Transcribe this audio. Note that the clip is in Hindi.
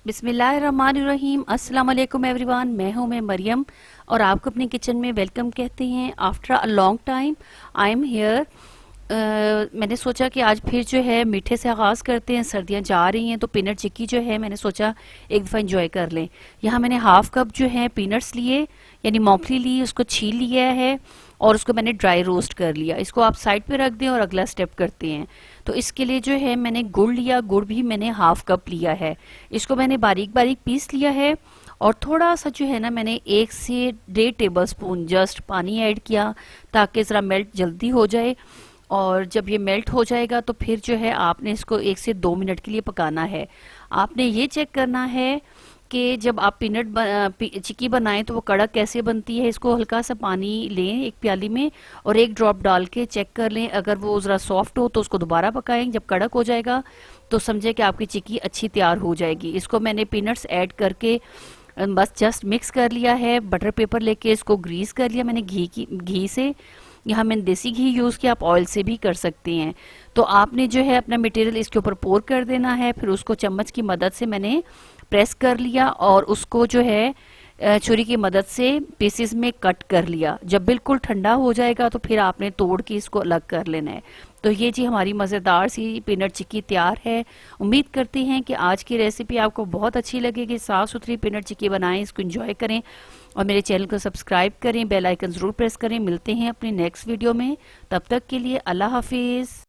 बिस्मिल्लाहिर्रहमानिर्रहीम। अस्सलाम वालेकुम एवरीवन। मैं मरियम और आपको अपने किचन में वेलकम कहते हैं। After a long time I am here. मैंने सोचा कि आज फिर जो है मीठे से आगाज़ करते हैं। सर्दियां जा रही हैं तो पीनट चिक्की जो है मैंने सोचा एक दफ़ा इंजॉय कर लें। यहाँ मैंने हाफ कप जो है पीनट्स लिए, यानी मूंगफली ली, उसको छील लिया है और उसको मैंने ड्राई रोस्ट कर लिया। इसको आप साइड पे रख दें और अगला स्टेप करते हैं। तो इसके लिए जो है मैंने गुड़ लिया, गुड़ भी मैंने हाफ कप लिया है। इसको मैंने बारीक बारीक पीस लिया है और थोड़ा सा जो है ना मैंने 1 से 1.5 टेबल स्पून जस्ट पानी ऐड किया ताकि ज़रा मेल्ट जल्दी हो जाए। और जब ये मेल्ट हो जाएगा तो फिर जो है आपने इसको 1 से 2 मिनट के लिए पकाना है। आपने ये चेक करना है कि जब आप चिक्की बनाएं तो वो कड़क कैसे बनती है। इसको हल्का सा पानी लें एक प्याली में और एक ड्रॉप डाल के चेक कर लें। अगर वो ज़रा सॉफ्ट हो तो उसको दोबारा पकाएं। जब कड़क हो जाएगा तो समझे कि आपकी चिक्की अच्छी तैयार हो जाएगी। इसको मैंने पीनट्स ऐड करके बस जस्ट मिक्स कर लिया है। बटर पेपर लेके इसको ग्रीस कर लिया मैंने घी से। यहाँ मैंने देसी घी यूज़ किया, आप ऑयल से भी कर सकते हैं। तो आपने जो है अपना मटेरियल इसके ऊपर पोर कर देना है। फिर उसको चम्मच की मदद से मैंने प्रेस कर लिया और उसको जो है छुरी की मदद से पीसेस में कट कर लिया। जब बिल्कुल ठंडा हो जाएगा तो फिर आपने तोड़ के इसको अलग कर लेना है। तो ये जी हमारी मज़ेदार सी पीनट चिक्की तैयार है। उम्मीद करते हैं कि आज की रेसिपी आपको बहुत अच्छी लगेगी। साफ़ सुथरी पीनट चिक्की बनाएं, इसको एंजॉय करें और मेरे चैनल को सब्सक्राइब करें, बेल आइकन ज़रूर प्रेस करें। मिलते हैं अपनी नेक्स्ट वीडियो में, तब तक के लिए अल्लाह हाफिज़।